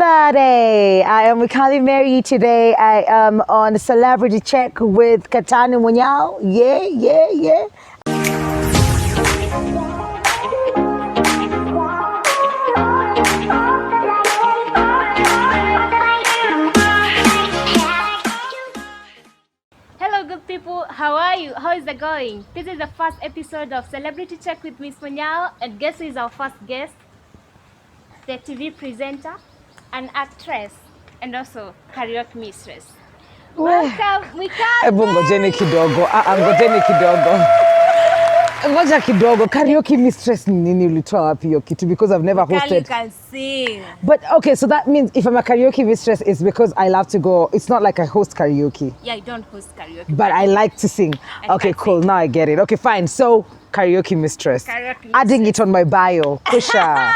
everybody. I am Mwikali Mary today. I am on Celebrity Check with Katani Munyao. Yeah. Hello, good people. How are you? How is it going? This is the first episode of Celebrity Check with Miss Munyao, and guess who is our first guest? The TV presenter, an actress, and also karaoke mistress. Welcome, Mwikali. Ngojeni kidogo. Ngoja kidogo. Karaoke mistress nini ulitoa wapi hiyo kitu? Because I've never hosted. You can sing. But okay, so that means if I'm a karaoke mistress, it's because I love to go. It's not like I host karaoke. Yeah, I don't host karaoke. But I like to sing. Okay, cool. Now I get it. Okay, fine. So karaoke mistress. Adding it on my bio. Kusha.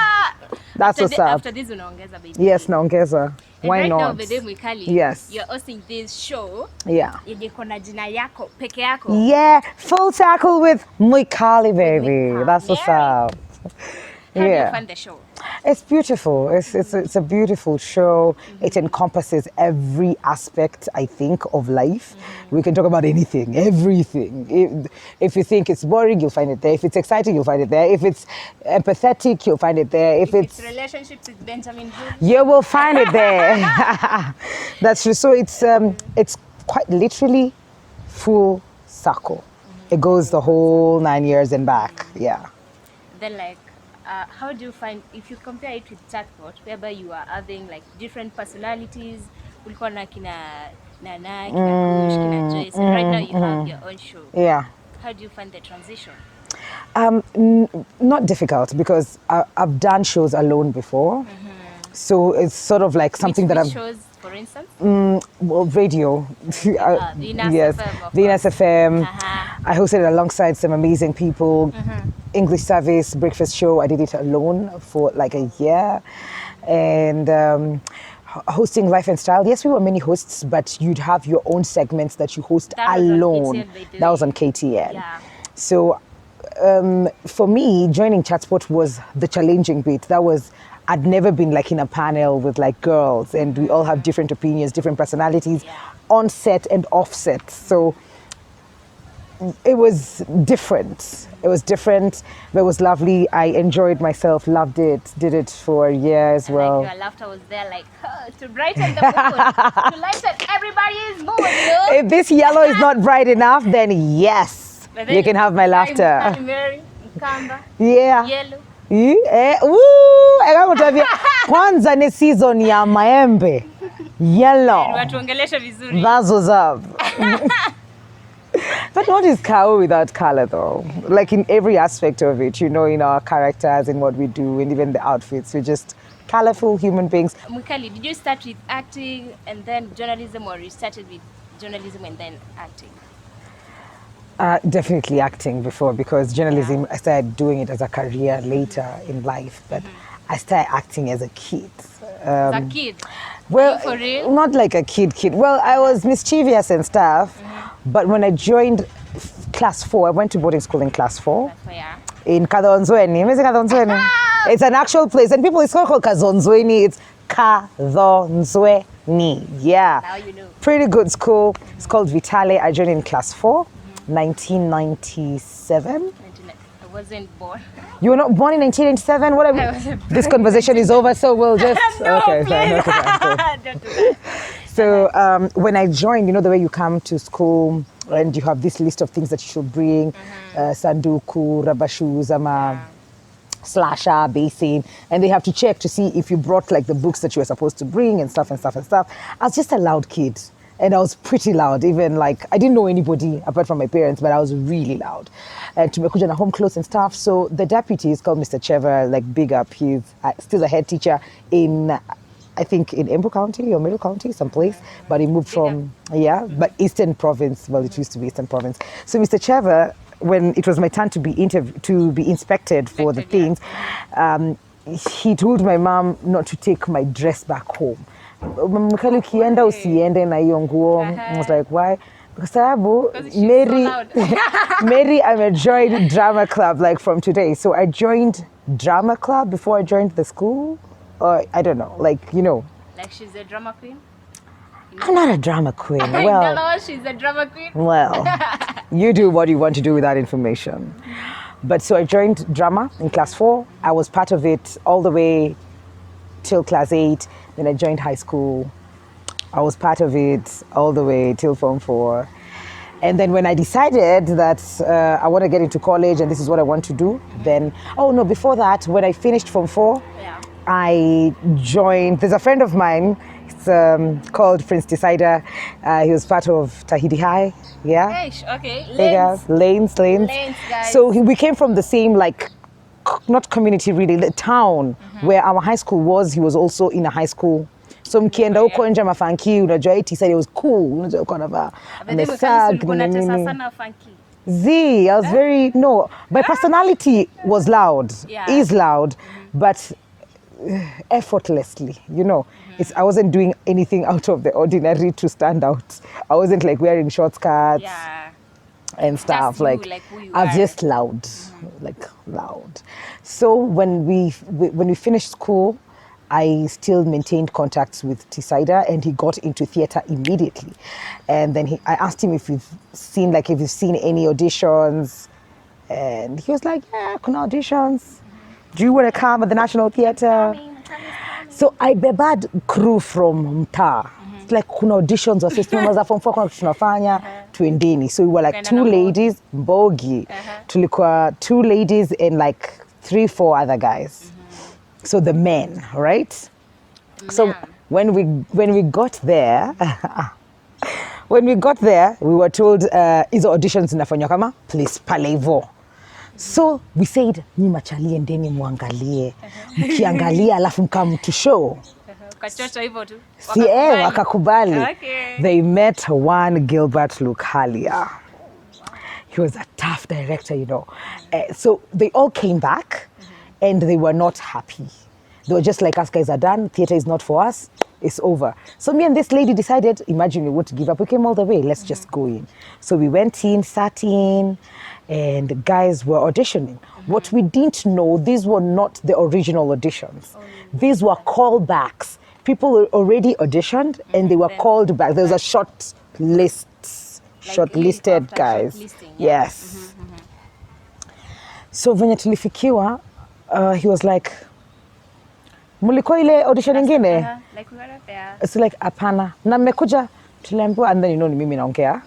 That's what's up. After this, unaongeza baby. Yes, naongeza. Why right not? Now, baby Mwikali, yes. You're hosting this show. Yeah. Yenye kona jina yako, peke yako. Yeah, full tackle with Mwikali, baby. That's what's up. How do you find the show? It's beautiful. It's a beautiful show. Mm-hmm. It encompasses every aspect, I think, of life. Mm-hmm. We can talk about anything, everything. If you think it's boring, you'll find it there. If it's exciting, you'll find it there. If it's empathetic, you'll find it there. If it's relationships with Benjamin Hood, you will find it there. That's true. So it's quite literally full circle. Mm-hmm. It goes the whole 9 years and back. Yeah. Then how do you find, if you compare it with Chatbot, whereby you are having like different personalities, ulikuwa na kina Nana, kina Kush, kina Joyce, and right now you have your own show. Yeah. How do you find the transition? Not difficult because I've done shows alone before. Mm-hmm. So it's sort of like something which that I've... shows, for instance? Well, radio. Venus FM. Venus FM. I hosted it alongside some amazing people. Mm-hmm. English Service, Breakfast Show. I did it alone for like a year. And hosting Life and Style. Yes, we were many hosts, but you'd have your own segments that you host alone. That was on KTN. Yeah. So for me, joining Chatspot was the challenging bit. I'd never been like in a panel with like girls, and we all have different opinions, different personalities, on set and off set. So it was different. But it was lovely. I enjoyed myself, loved it, did it for a year as well. Like your laughter was there, like to brighten the mood, to lighten everybody's mood. If this yellow is not bright enough, then yes, you can have my laughter. Yeah. Yellow. Kwanza ni season ya maembe. Yellow. That's what's up. But what is Kao without color though? Like in every aspect of it, in our characters and what we do and even the outfits, we're just colorful human beings. Mwikali, did you start with acting and then journalism, or you started with journalism and then acting? Definitely acting before, because journalism, I started doing it as a career later in life, but I started acting as a kid. As a kid? Well, for real? Not like a kid. Well, I was mischievous and stuff, but when I joined class 4, I went to boarding school in class 4. In Kadonzweni. It's an actual place, and it's called Kazonzweni. It's Kadonzweni. Yeah. Now you know. Pretty good school. It's called Vitale. I joined in class 4. 1997. I wasn't born. You were not born in 1997? What this conversation is over, so we'll just... No, okay, please. Cool. Don't do that. So when I joined, the way you come to school and you have this list of things that you should bring, sanduku, rubber shoes, slasher, basin, and they have to check to see if you brought like the books that you were supposed to bring and stuff. I was just a loud kid. And I was pretty loud, even like, I didn't know anybody apart from my parents, but I was really loud. And tumekuja na home clothes and stuff. So the deputy is called Mr. Trevor, like big up. He's still a head teacher in, I think in Embu County or Middle County, someplace. But he moved from, but Eastern Province. Well, it used to be Eastern Province. So Mr. Trevor, when it was my turn to be inspected for the things, he told my mom not to take my dress back home. Mwikali ukienda usiende na hiyo nguo. I was like, why? Because Mary, I'm joined drama club like from today. So I joined drama club before I joined the school. Or I don't know, like, Like she's a drama queen? I'm not a drama queen. I Well, don't know, she's a drama queen. well, you do what you want to do with that information. But so I joined drama in class 4. I was part of it all the way till class 8. Then I joined high school. I was part of it all the way till Form 4. And then when I decided that I want to get into college and this is what I want to do, then, oh no, before that, when I finished Form 4, Yeah. I joined, there's a friend of mine, it's called Prince Decider. He was part of Tahiti High, yeah? Hey, okay. Lanes. Lanes, guys. So we came from the same, like, not community really, the town where our high school was. He was also in a high school. So mkienda huko nje mafanki, unajua iti said it was cool. Unajua uko navaa amesag na nini. I was very, no, my personality was loud, is loud, but effortlessly, you know. I wasn't doing anything out of the ordinary to stand out. I wasn't like wearing short skirts and stuff. Just you, like who you I was are. just loud, like loud. So when we finished school, I still maintained contacts with Decider, and he got into theatre immediately. And then I asked him if you've seen any auditions, and he was like, yeah, kuna auditions. Do you want to come at the National Theatre? So I bebad crew from mtaa. It's like kuna auditions wa sisi members form 4 kuna tunafanya tuendeni. So we were like 2 ladies, Mbogi. Tulikuwa 2 ladies and like 3-4 other guys. So the men, right? So when we got there, we were told hizo auditions zinafanywa kama please pale hivyo. So we said ni machali endeni muangalie. Mkiangalia alafu mkam to show. Kachocho hivyo tu. Wakakubali. Okay. They met one Gilbert Lucalia. He was a tough director, you know. So they all came back and they were not happy. They were just like, us guys are done. Theatre is not for us. It's over. So me and this lady decided, imagine we won't give up. We came all the way. Let's just go in. So we went in, sat in, and the guys were auditioning. What we didn't know, these were not the original auditions. These were callbacks. People already auditioned and they were called back. There was a shortlisted guys. Shortlisting, Yes. So venye tulifikiwa, he was like, mulikuwa ile audition ingine? Like we were there. It's like, apana. Na mmekuja tuliambiwa, and then you know ni mimi naongea.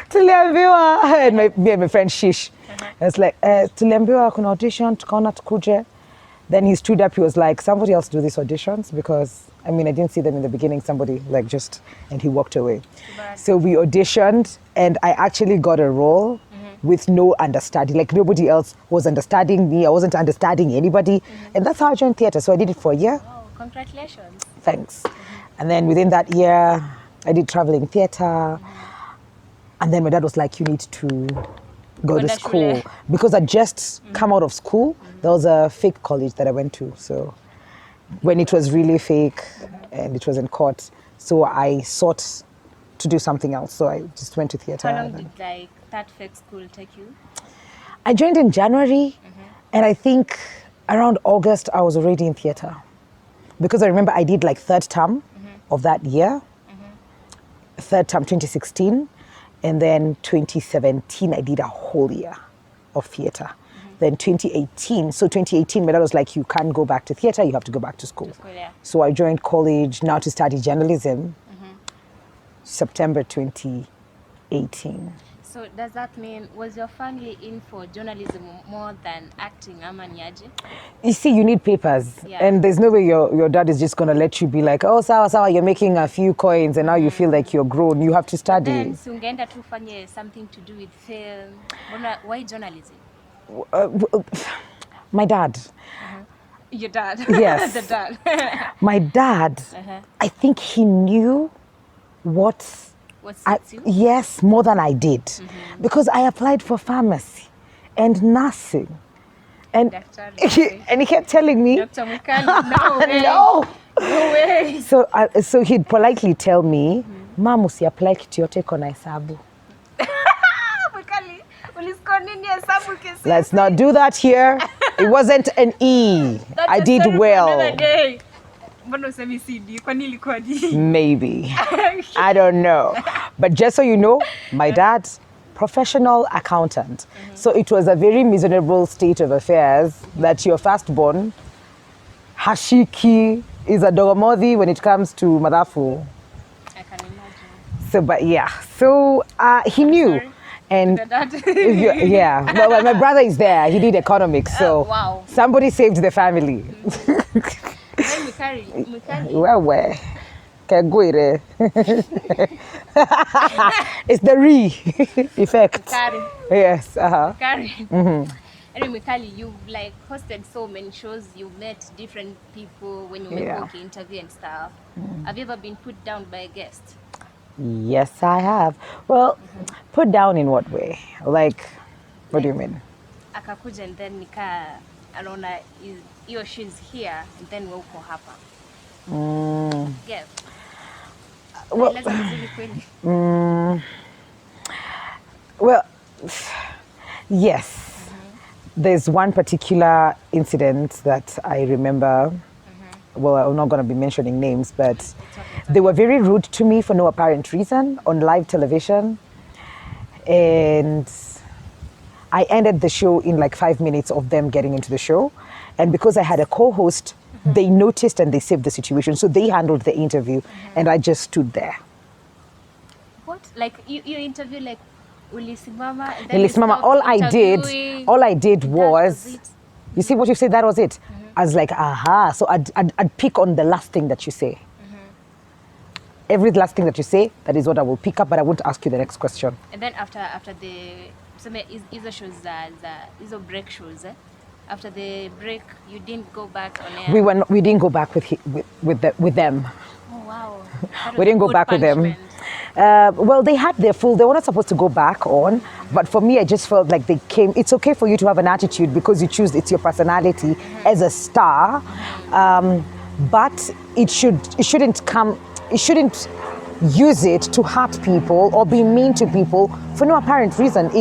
Tuliambiwa, and me and my friend Shish. It's like, tuliambiwa kuna audition, tukaona tukuje. Then he stood up, he was like, somebody else do these auditions because, I mean, I didn't see them in the beginning, somebody like just, and he walked away. So we auditioned and I actually got a role with no understanding. Like nobody else was understanding me. I wasn't understanding anybody. And that's how I joined theatre. So I did it for a year. Oh, congratulations. Thanks. And then within that year, I did traveling theatre. And then my dad was like, you need to go to school. Because I just come out of school, there was a fake college that I went to. So when it was really fake and it was in court, so I sought to do something else. So I just went to theatre. How long did that fake school take you? I joined in January, and I think around August I was already in theatre. Because I remember I did like 3rd term of that year, 3rd term 2016, and then 2017 I did a whole year of theatre. Then 2018, so 2018 my dad was like, you can't go back to theatre, you have to go back to school. So I joined college now to study journalism, September 2018. So does that mean, was your family in for journalism more than acting, ama ni aje? You see, you need papers. And there's no way your dad is just going to let you be like, oh, sawa, you're making a few coins and now you feel like you're grown. You have to study. Then so ungeenda tu ufanye something to do with film. Why journalism? My dad. Your dad? Yes. The dad. My dad, I think he knew what suits you? Yes, more than I did. Because I applied for pharmacy and nursing. And, and he kept telling me, Dr. Mwikali, no way. No way. So he'd politely tell me, Mom, usiapply kitu yote iko na hesabu. Mwikali, uliscore nini hesabu kesi? Let's not do that here. It wasn't an E. That's I a did story for well. another day. Mbona usemi CD? Kwani ilikuwa D? Maybe. I don't know. But just so you know, my dad's professional accountant. So it was a very miserable state of affairs that your firstborn, Hashiki, is a dogomodhi when it comes to Madafu. I can imagine. So, but yeah, so he knew. Sorry. And The dad. yeah, well, my brother is there. He did economics, so wow. somebody saved the family. Hey, Mwikali. Well. Kegwire. It's the re effect. Mwikali. Yes. Mwikali. Anyway, Mwikali, you've like hosted so many shows. You've met different people when you went to interview and stuff. Have you ever been put down by a guest? Yes, I have. Well, put down in what way? Like, what do you mean? Akakuja and then anaona hiyo she's here and then wewe uko hapa. Yes. Well, Eleza vizuri kweli. well, yes. There's one particular incident that I remember. Well, I'm not going to be mentioning names, but they were very rude to me for no apparent reason on live television. And I ended the show in like 5 minutes of them getting into the show. And because I had a co-host, they noticed and they saved the situation. So they handled the interview and I just stood there. What? Like you interview like ulisimama and then Nilisimama, all I did was, you see what you said, that was it. I was like, aha. So I'd pick on the last thing that you say. Every last thing that you say, that is what I will pick up, but I won't ask you the next question. And then after the hizo shows hizo break shows, after the break you didn't go back on air. We didn't go back with them. Oh wow. We didn't go back with them. Well, they had their full, they were not supposed to go back on, but for me, I just felt like they came, it's okay for you to have an attitude because you choose, it's your personality as a star, but it shouldn't use it to hurt people or be mean to people for no apparent reason.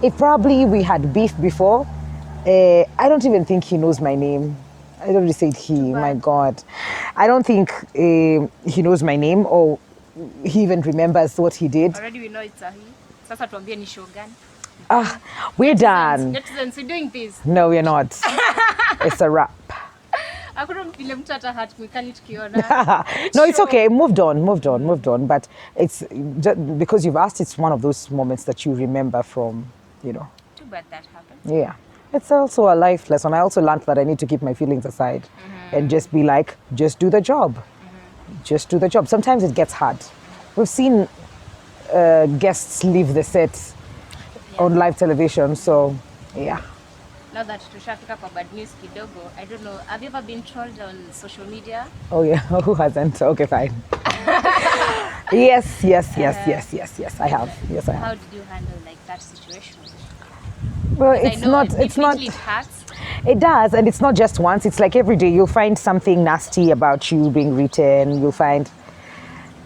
If probably we had beef before, I don't even think he knows my name. I already said he, my God. I don't think he knows my name or he even remembers what he did. Already we know it's a he. Sasa tuambie ni show gani? We're done. Netizens, we're doing this. No, we're not. It's a wrap. Hakuna vile mtu hata Mwikali tukiona. No, it's okay. Moved on. But it's just because you've asked, it's one of those moments that you remember from, you know. Too bad that happened. Yeah. It's also a life lesson. I also learned that I need to keep my feelings aside and just be like, just do the job. Just do the job. Sometimes it gets hard. We've seen guests leave the set on live television, so yeah. Now that tushafika kwa bad news kidogo, I don't know, have you ever been trolled on social media? Oh yeah, who hasn't? Okay, fine. Yes, I have. Yes, I have. How did you handle like that situation? Well, it's not. It hurts. It does, and it's not just once. It's like every day you'll find something nasty about you being written. You'll find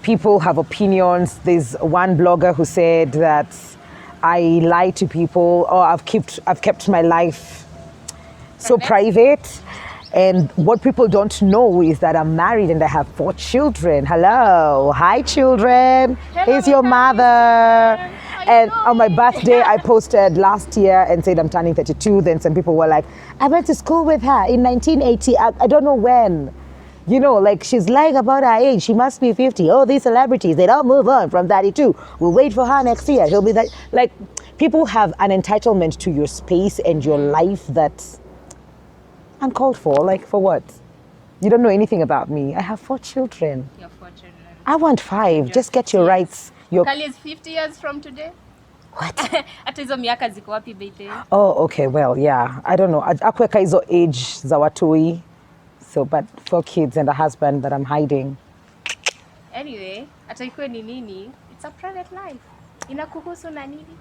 people have opinions. There's one blogger who said that I lie to people, or I've kept my life so private. And what people don't know is that I'm married and I have 4 children. Hello, hi children. Here's your mother. And on my birthday, I posted last year and said I'm turning 32. Then some people were like, I went to school with her in 1980. I don't know when. You know, like she's lying about her age. She must be 50. Oh, these celebrities, they don't move on from 32. We'll wait for her next year. She'll be that. Like, people have an entitlement to your space and your life that's uncalled for. Like, for what? You don't know anything about me. I have 4 children. Your 4 children. I want 5. Just get your rights. Kali is 50 years from today. What? Hata hizo miaka ziko wapi baby? Oh, okay. Well, yeah. I don't know. Akweka hizo age za watoi. So, but 4 kids and a husband that I'm hiding. Anyway, hata ikuwe ni nini, it's a private life. Inakuhusu na nini?